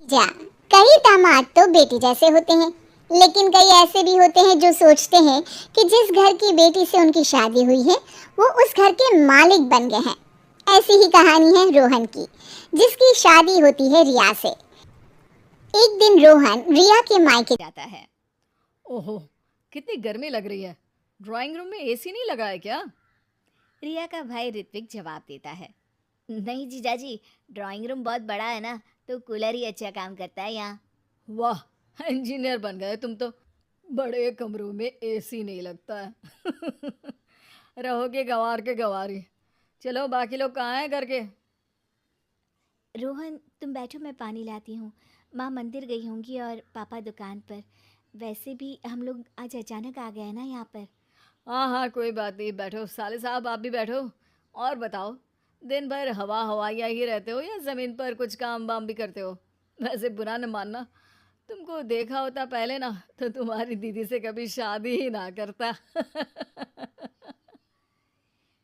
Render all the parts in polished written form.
जा कई दामाद तो बेटी जैसे होते हैं, लेकिन कई ऐसे भी होते हैं जो सोचते हैं कि जिस घर की बेटी से उनकी शादी हुई है वो उस घर के मालिक बन गए हैं। ऐसी ही कहानी है रोहन की, जिसकी शादी होती है रिया से। एक दिन रोहन रिया के मायके जाता है। ओहो, कितनी गर्मी लग रही है। ड्राइंग रूम में एसी नहीं लगा है क्या? रिया का भाई ऋत्विक जवाब देता है। नहीं जीजाजी, ड्राइंग रूम बहुत बड़ा है ना, तो कूलर ही अच्छा काम करता है यहाँ। वाह, इंजीनियर बन गए तुम तो। बड़े कमरों में एसी नहीं लगता है। रहोगे गंवार के गंवारी। चलो, बाकी लोग कहाँ हैं घर के? रोहन, तुम बैठो, मैं पानी लाती हूँ। माँ मंदिर गई होंगी और पापा दुकान पर। वैसे भी हम लोग आज अचानक आ गए हैं ना यहाँ पर। हाँ हाँ, कोई बात नहीं, बैठो। साले साहब आप भी बैठो। और बताओ, दिन भर हवा हवाइया ही रहते हो या ज़मीन पर कुछ काम वाम भी करते हो? वैसे बुरा न मानना, तुमको देखा होता पहले ना तो तुम्हारी दीदी से कभी शादी ही ना करता।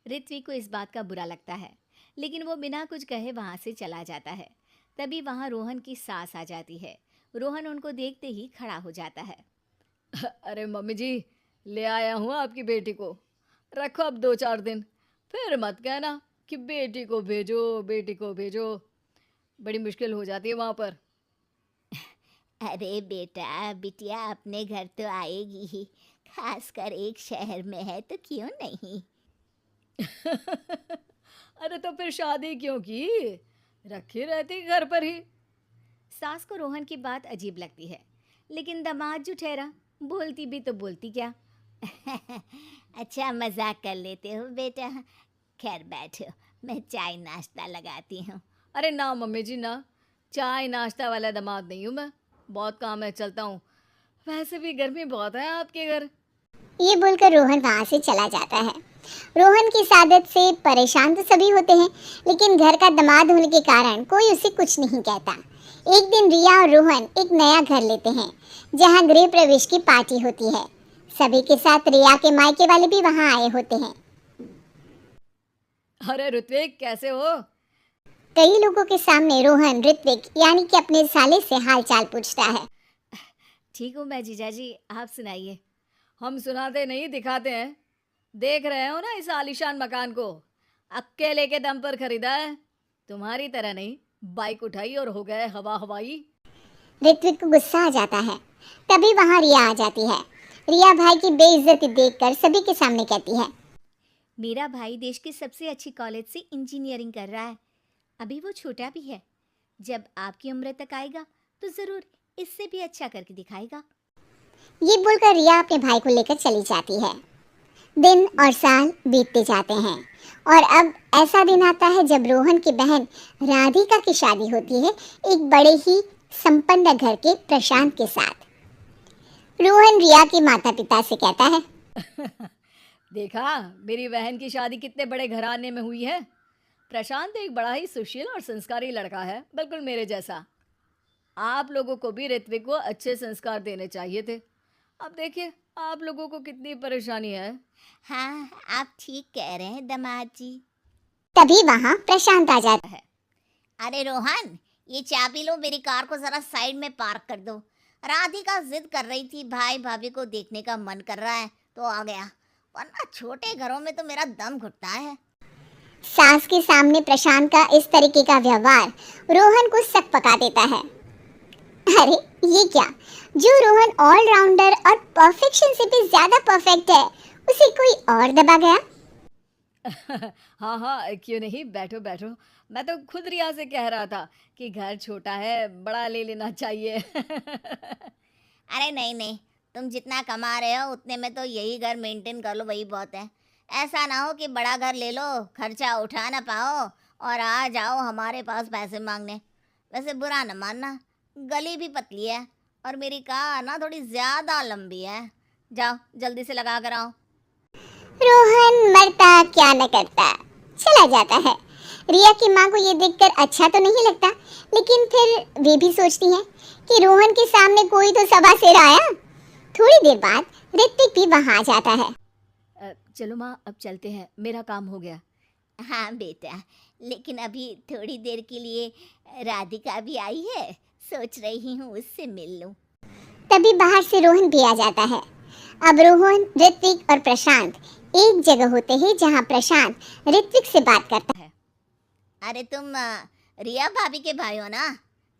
ऋत्विक को इस बात का बुरा लगता है, लेकिन वो बिना कुछ कहे वहाँ से चला जाता है। तभी वहाँ रोहन की सास आ जाती है। रोहन उनको देखते ही खड़ा हो जाता है। अरे मम्मी जी, ले आया हूँ आपकी बेटी को। रखो अब 2-4 दिन, फिर मत कहना कि बेटी को भेजो, बेटी को भेजो। बड़ी मुश्किल हो जाती है वहाँ पर। अरे बेटा, बिटिया अपने घर तो आएगी ही, खासकर एक शहर में है तो क्यों नहीं। अरे तो फिर शादी क्यों की? रखी रहती घर पर ही। सास को रोहन की बात अजीब लगती है, लेकिन दामाद जो ठहरा, बोलती भी तो बोलती क्या। अच्छा, मजाक कर लेते हो बेटा। खैर बैठो, मैं चाय नाश्ता लगाती हूँ। अरे ना मम्मी जी ना, चाय नाश्ता वाला दामाद नहीं हूँ मैं। बहुत काम है, चलता हूँ। वैसे भी गर्मी बहुत है आपके घर। ये बोलकर रोहन वहां से चला जाता है। रोहन की इस आदत से परेशान तो सभी होते हैं, लेकिन घर का दामाद होने के कारण कोई उसे कुछ नहीं कहता। एक दिन रिया और रोहन एक नया घर लेते हैं, जहां गृह प्रवेश की पार्टी होती है। सभी के साथ रिया के मायके वाले भी वहां आए होते हैं। अरे ऋत्विक, कैसे हो? कई लोगों के सामने रोहन ऋत्विक यानी कि अपने साले से हाल चाल पूछता है। ठीक हूँ मैं जीजाजी, आप सुनाइए। हम सुनाते नहीं, दिखाते हैं। देख रहे हो ना इस आलीशान मकान को? अकेले के दम पर खरीदा है। तुम्हारी तरह नहीं, बाइक उठाई और हो गए हवा हवाई। ऋत्विक को गुस्सा आ जाता है। तभी वहां रिया आ जाती है। रिया भाई की बेइज्जती देखकर सभी के सामने कहती है, मेरा भाई देश की सबसे अच्छी कॉलेज से इंजीनियरिंग कर रहा है। अभी वो छोटा भी है, जब आपकी उम्र तक आएगा तो ज़रूर इससे भी अच्छा करके दिखाएगा। ये बोलकर रिया अपने भाई को लेकर चली जाती है। दिन और साल बीतते जाते हैं और अब ऐसा दिन आता है जब रोहन की बहन राधिका की शादी होती है, एक बड़े ही संपन्न घर के प्रशांत के साथ। रोहन रिया के माता पिता से कहता है, देखा, मेरी बहन की शादी कितने बड़े घराने में हुई है। प्रशांत एक बड़ा ही सुशील और संस्कारी लड़का है, बिल्कुल मेरे जैसा। आप लोगों को भी ऋत्विक को अच्छे संस्कार देने चाहिए थे। अब देखिए, आप लोगों को कितनी परेशानी है। हाँ, आप ठीक कह रहे हैं दामाद जी। तभी वहां प्रशांत आ जाता है। अरे रोहन, ये चाबी लो, मेरी कार को ज़रा साइड में पार्क कर दो। राधिका जिद कर रही थी, भाई भाभी को देखने का मन कर रहा है तो आ गया, वरना छोटे घरों में तो मेरा दम घुटता है। सास के सामने प्रशांत का इस तरीके का व्यवहार रोहन को सक पका देता है। अरे ये क्या, जो रोहन ऑलराउंडर और परफेक्शन से भी ज्यादा परफेक्ट है, उसे कोई और दबा गया। हाँ हाँ, क्यों नहीं, बैठो बैठो। मैं तो खुद रिया से कह रहा था कि घर छोटा है, बड़ा ले लेना चाहिए। अरे नहीं नहीं, तुम जितना कमा रहे हो उतने में तो यही घर मेंटेन कर लो, वही बहुत है। ऐसा ना हो कि बड़ा घर ले लो, खर्चा उठा ना पाओ और आ जाओ हमारे पास पैसे मांगने। वैसे बुरा न मानना, गली भी पतली है और मेरी कार ना थोड़ी ज़्यादा लंबी है। जाओ जल्दी से लगा कर आओ। रोहन मरता क्या न करता, चला जाता है। रिया की माँ को ये देखकर अच्छा तो नहीं लगता, लेकिन फिर वे भी सोचती हैं कि रोहन के सामने कोई तो सभा से आया। थोड़ी देर बाद ऋत्विक भी वहां आ जाता है। चलो माँ, अब चलते हैं, मेरा काम हो गया। हाँ बेटा, लेकिन अभी थोड़ी देर के लिए राधिका भी आई है, सोच रही हूँ उससे मिल लूं। तभी बाहर से रोहन भी आ जाता है। अब रोहन, ऋत्विक और प्रशांत एक जगह होते हैं जहां प्रशांत ऋत्विक से बात करता अरे तुम रिया भाभी के भाई हो ना?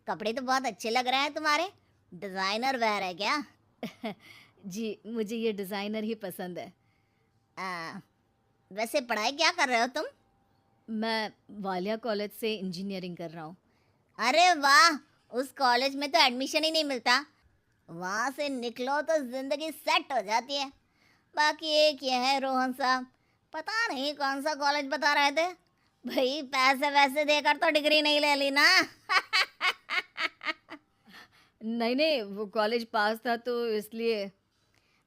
कपड़े तो बहुत अच्छे लग रहे हैं तुम्हारे। डिजाइनर वेयर है क्या? जी, मुझे ये डिज़ाइनर ही पसंद है। आ, वैसे पढ़ाई क्या कर रहे हो तुम? मैं वालिया कॉलेज से इंजीनियरिंग कर रहा हूँ। अरे वाह, उस कॉलेज में तो एडमिशन ही नहीं मिलता। वहाँ से निकलो तो जिंदगी सेट हो जाती है। बाकी एक ये है रोहन साहब, पता नहीं कौन सा कॉलेज बता रहे थे। भाई पैसे वैसे देकर तो डिग्री नहीं ले ली ना। नहीं नहीं, वो कॉलेज पास था तो इसलिए।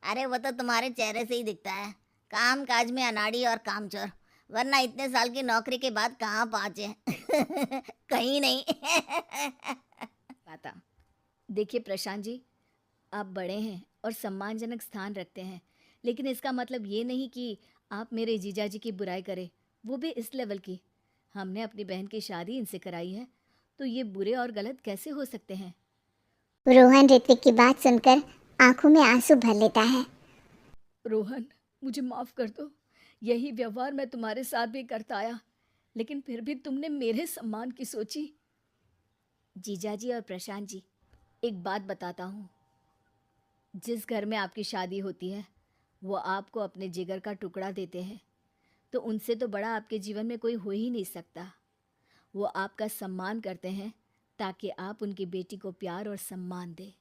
अरे वो तो तुम्हारे चेहरे से ही दिखता है, काम काज में अनाड़ी और कामचोर, वरना इतने साल की नौकरी के बाद कहाँ पहुँचे? कहीं नहीं। पाता। देखिए प्रशांत जी, आप बड़े हैं और सम्मानजनक स्थान रखते हैं, लेकिन इसका मतलब ये नहीं कि आप मेरे जीजाजी की बुराई करें, वो भी इस लेवल की। हमने अपनी बहन की शादी इनसे कराई है, तो ये बुरे और गलत कैसे हो सकते हैं? है। रोहन ऋत्विक की बात सुनकर आंखों में आंसू भर लेता है। रोहन, मुझे माफ़ कर दो। यही व्यवहार मैं तुम्हारे साथ भी करता आया, लेकिन फिर भी तुमने मेरे सम्मान की सोची। जीजाजी और प्रशांत जी, एक बात बताता हूँ। जिस घर में आपकी शादी होती है, वो आपको अपने जिगर का टुकड़ा देते हैं, तो उनसे तो बड़ा आपके जीवन में कोई हो ही नहीं सकता। वो आपका सम्मान करते हैं ताकि आप उनकी बेटी को प्यार और सम्मान दें।